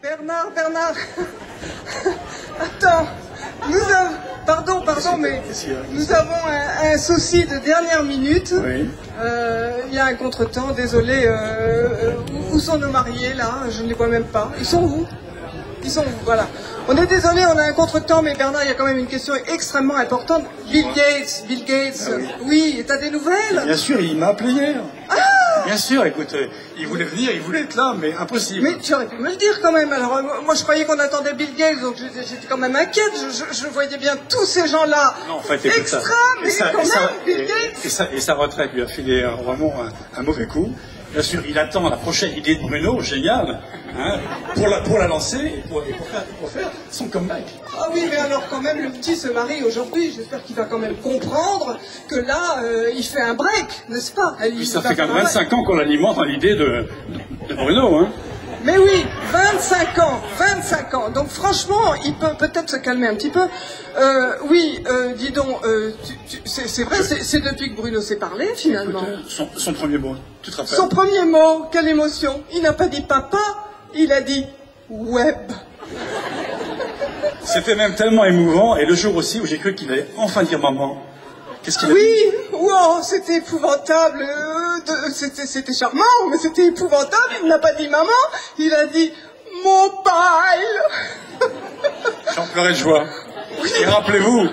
Bernard. Attends, pardon, mais nous avons un souci de dernière minute. Oui. Il y a un contretemps, désolé. Où sont nos mariés là? Je ne les vois même pas. Ils sont où? Voilà. On est désolé, on a un contretemps, mais Bernard, il y a quand même une question extrêmement importante. Bill Gates. Ah oui. Oui, t'as des nouvelles? Bien sûr, il m'a appelé hier. Ah! Bien sûr, écoute, il voulait venir, il voulait être là, mais impossible. Mais tu aurais pu me le dire quand même. Alors, moi, je croyais qu'on attendait Bill Gates, donc j'étais quand même inquiète. Je voyais bien tous ces gens-là. Non, en fait, écoute, extra, mais quand même, Bill Gates. Et sa retraite lui a filé vraiment un mauvais coup. Bien sûr, il attend la prochaine idée de Bruno, génial, hein, pour la lancer et pour faire son comeback. Ah oui, mais alors quand même, le petit se marie aujourd'hui. J'espère qu'il va quand même comprendre que là, il fait un break, n'est-ce pas? Puis ça fait quand même 25 ans qu'on l'alimente dans l'idée de Bruno, hein. Mais oui, 25 ans. Donc franchement, il peut peut-être se calmer un petit peu. Oui, dis donc, c'est vrai, c'est depuis que Bruno s'est parlé, finalement. Son premier mot, tu te rappelles? Son premier mot, quelle émotion. Il n'a pas dit papa, il a dit web. C'était même tellement émouvant, et le jour aussi où j'ai cru qu'il allait enfin dire maman. Qu'est-ce qu'il a dit? Oui, wow, c'était épouvantable. C'était charmant, mais c'était épouvantable. Il n'a pas dit maman, il a dit mobile. J'en pleurais de joie. Et rappelez-vous,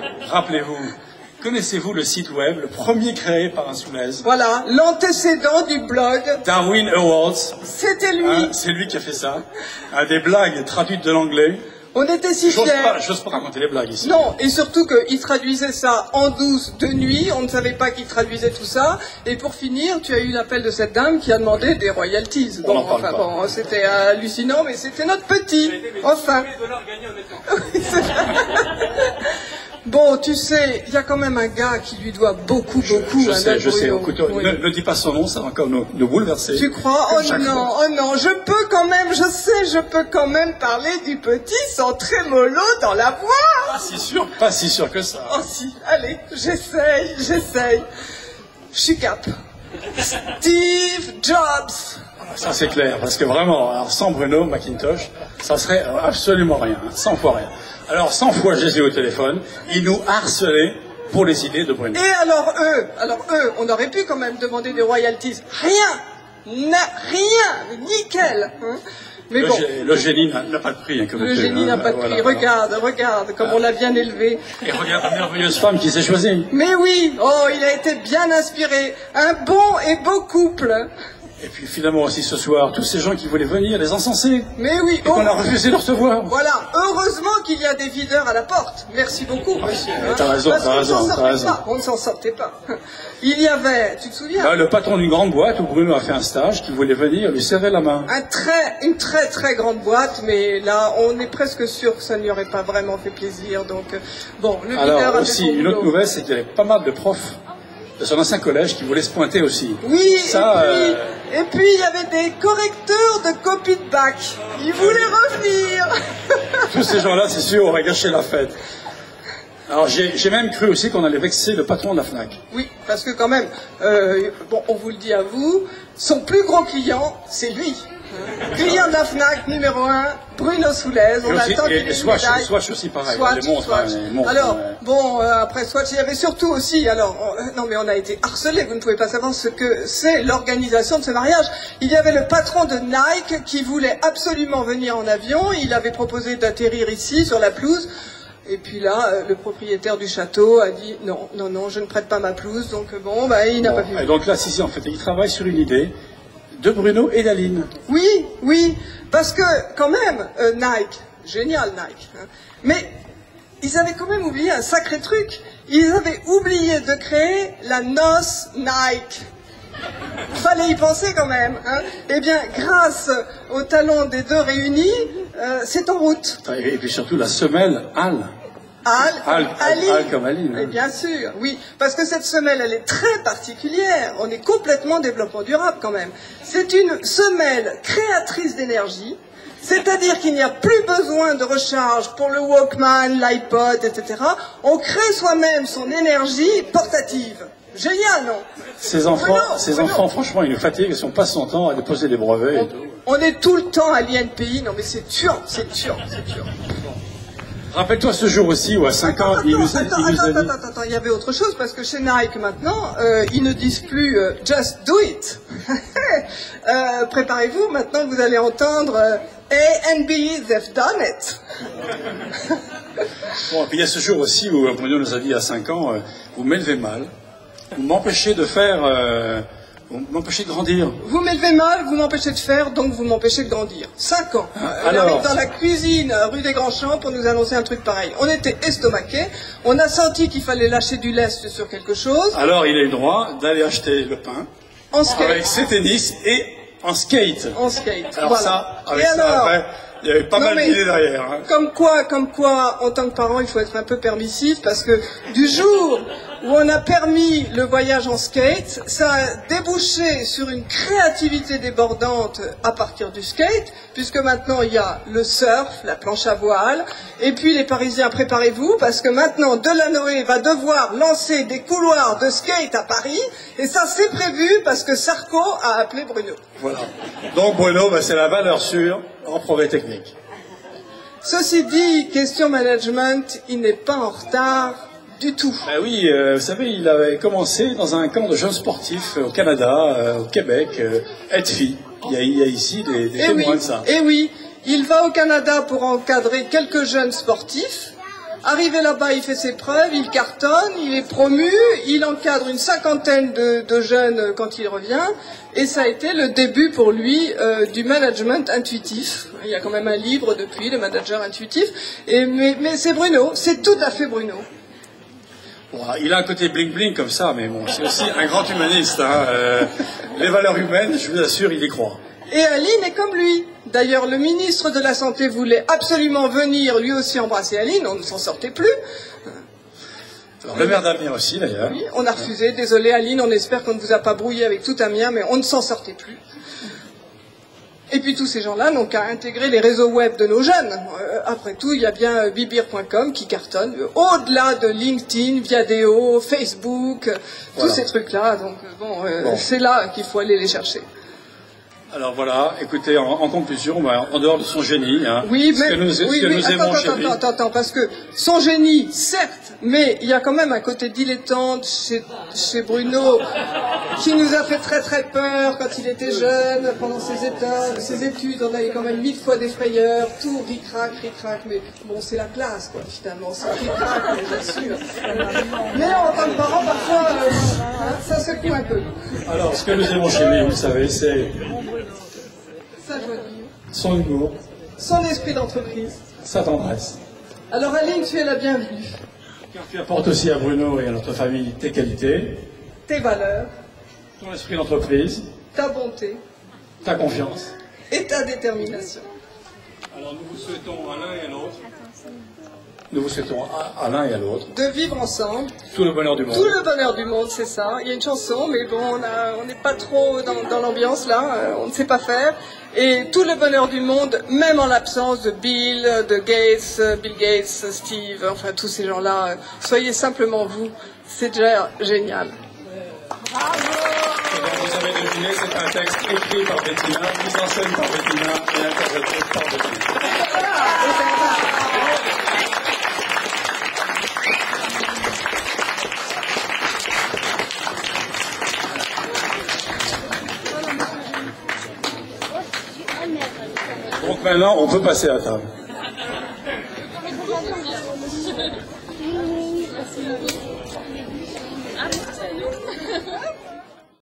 connaissez-vous le site web, le premier créé par un Soulaise? Voilà, l'antécédent du blog. Darwin Awards. C'était lui. Hein, c'est lui qui a fait ça. Des blagues traduites de l'anglais. On était si fiers. J'ose pas raconter les blagues ici. Non, et surtout qu'il traduisait ça en douce de nuit. On ne savait pas qu'il traduisait tout ça. Et pour finir, tu as eu l'appel de cette dame qui a demandé des royalties. On n'en parle pas. Bon, c'était hallucinant, mais c'était notre petit. Enfin. Bon, tu sais, il y a quand même un gars qui lui doit beaucoup. Je sais. Écoute, oui. ne dis pas son nom, ça va encore nous bouleverser. Tu crois? Oh non, je peux quand même parler du petit sans trémolo dans la voix. Pas si sûr que ça. Oh si, allez, j'essaye. Je suis cap. Steve Jobs. Ça c'est clair, parce que vraiment, alors, sans Bruno Macintosh, ça serait absolument rien, 100 fois rien. Alors 100 fois Jésus au téléphone, il nous harcelait pour les idées de Bruno. Et alors eux, on aurait pu quand même demander des royalties. Rien, nickel. Hein. Mais bon. Le génie n'a pas de prix. Hein, le génie n'a pas de prix. Voilà. Regarde, comme on l'a bien élevé. Et regarde la merveilleuse femme qui s'est choisie. Mais oui, il a été bien inspiré. Un bon et beau couple. Et puis finalement aussi ce soir, tous ces gens qui voulaient venir les encenser. Mais oui. Et qu'on a refusé de recevoir. Voilà, heureusement qu'il y a des videurs à la porte. Merci beaucoup, monsieur. T'as raison. On ne s'en sortait pas. Il y avait, tu te souviens? Le patron d'une grande boîte où Bruno a fait un stage, qui voulait venir lui serrer la main. Une très très grande boîte, mais là, on est presque sûr que ça ne lui aurait pas vraiment fait plaisir. Donc, bon, le videur Alors avait aussi, son une boulot. autre nouvelle, c'est qu'il y avait pas mal de profs de son ancien collège qui voulaient se pointer aussi. Oui, ça, et puis il y avait des correcteurs de copies de bac. Ils voulaient revenir. Tous ces gens-là, c'est sûr, auraient gâché la fête. Alors j'ai même cru aussi qu'on allait vexer le patron de la FNAC. Oui, parce que quand même, bon, on vous le dit à vous, son plus gros client, c'est lui. Client de la FNAC numéro 1, Bruno Soulaise. On attend qu'il ait une médaille. Swatch aussi pareil. Swatch. Les montres, alors, bon, après Swatch, il y avait surtout aussi, non mais on a été harcelés, vous ne pouvez pas savoir ce que c'est l'organisation de ce mariage. Il y avait le patron de Nike qui voulait absolument venir en avion, il avait proposé d'atterrir ici, sur la pelouse. Et puis là, le propriétaire du château a dit non, je ne prête pas ma pelouse, donc bon, il n'a pas pu. Et donc là, si, en fait, il travaille sur une idée de Bruno et d'Aline. Oui, parce que quand même, Nike, génial Nike, hein, mais ils avaient quand même oublié un sacré truc. Ils avaient oublié de créer la noce Nike. Fallait y penser quand même. Hein. Eh bien, grâce au talent des deux réunis, c'est en route. Et puis surtout la semelle Al comme Aline. Et bien sûr, oui. Parce que cette semelle, elle est très particulière. On est complètement développement durable quand même. C'est une semelle créatrice d'énergie. C'est-à-dire qu'il n'y a plus besoin de recharge pour le Walkman, l'iPod, etc. On crée soi-même son énergie portative. Génial, non? Ces enfants, franchement, ils nous fatiguent, ils passent son temps à déposer des brevets et tout. On est tout le temps à l'INPI, non mais c'est tuant, c'est tuant, c'est tuant. Rappelle-toi ce jour aussi où à 5 ans, il nous a dit... Attends, il y avait autre chose, parce que chez Nike maintenant, ils ne disent plus just do it. Préparez-vous, maintenant vous allez entendre A and B, they've done it. Bon, et puis il y a ce jour aussi où Bruno nous a dit à 5 ans, vous m'élevez mal, vous m'empêchez de faire... vous m'empêchez de grandir. Vous m'élevez mal, vous m'empêchez de faire, donc vous m'empêchez de grandir. 5 ans. Il arrive dans la cuisine, rue des Grands Champs, pour nous annoncer un truc pareil. On était estomaqués, on a senti qu'il fallait lâcher du lest sur quelque chose. Alors il a eu le droit d'aller acheter le pain en skate. Avec ses tennis et en skate. En skate. Alors voilà. ça, avec et ça alors, après, il y avait pas mal d'idées derrière. Hein. Comme quoi, en tant que parent, il faut être un peu permissif, parce que du jour où on a permis le voyage en skate, ça a débouché sur une créativité débordante à partir du skate, puisque maintenant il y a le surf, la planche à voile, et puis les Parisiens, préparez-vous, parce que maintenant Delanoë va devoir lancer des couloirs de skate à Paris, et ça c'est prévu parce que Sarko a appelé Bruno. Voilà. Donc Bruno, c'est la valeur sûre en progrès technique. Ceci dit, question management, il n'est pas en retard du tout. Ben oui, vous savez, il avait commencé dans un camp de jeunes sportifs au Canada, au Québec, Edfi. Il y a ici des témoins de ça. Et oui, il va au Canada pour encadrer quelques jeunes sportifs. Arrivé là-bas, il fait ses preuves, il cartonne, il est promu, il encadre une 50aine de jeunes quand il revient, et ça a été le début pour lui du management intuitif. Il y a quand même un livre depuis, le manager intuitif, mais c'est Bruno, c'est tout à fait Bruno. Bon, il a un côté bling-bling comme ça, mais bon, c'est aussi un grand humaniste. Hein. Les valeurs humaines, je vous assure, il y croit. Et Aline est comme lui. D'ailleurs, le ministre de la Santé voulait absolument venir lui aussi embrasser Aline, on ne s'en sortait plus. Alors, le maire d'Amiens aussi, d'ailleurs. Oui, on a refusé. Désolé Aline, on espère qu'on ne vous a pas brouillé avec tout Amiens, mais on ne s'en sortait plus. Et puis tous ces gens-là n'ont qu'à intégrer les réseaux web de nos jeunes. Après tout, il y a bien bibir.com qui cartonne, au-delà de LinkedIn, Viadeo, Facebook, tous ces trucs-là. Donc bon. C'est là qu'il faut aller les chercher. Alors voilà, écoutez, en conclusion, en dehors de son génie, hein, oui, ce que nous aimons chez lui... Attends, parce que son génie, certes, mais il y a quand même un côté dilettante chez Bruno qui nous a fait très très peur quand il était jeune, pendant ses études, on avait quand même 1000 fois des frayeurs, tout ric-rac, mais bon, c'est la classe, quoi, finalement, c'est ric-rac, j'assure. Mais en tant que parent, parfois, ça secoue un peu. Alors, ce que nous aimons chez lui, vous savez, c'est... sa joie de vivre, son humour, son esprit d'entreprise, sa tendresse. Alors Aline, tu es la bienvenue. Car tu apportes aussi à Bruno et à notre famille tes qualités, tes valeurs, ton esprit d'entreprise, ta bonté, ta confiance et ta détermination. Alors nous vous souhaitons à l'un et à l'autre, de vivre ensemble. Tout le bonheur du monde. Tout le bonheur du monde, c'est ça. Il y a une chanson, mais bon, on n'est pas trop dans l'ambiance là, on ne sait pas faire. Et tout le bonheur du monde, même en l'absence de Bill Gates, Steve, enfin tous ces gens-là. Soyez simplement vous, c'est déjà génial. Bravo. Vous avez deviné, c'est un texte écrit par Bettina, mise en scène par Bettina et interprété par Bettina. Donc maintenant, on peut passer à table.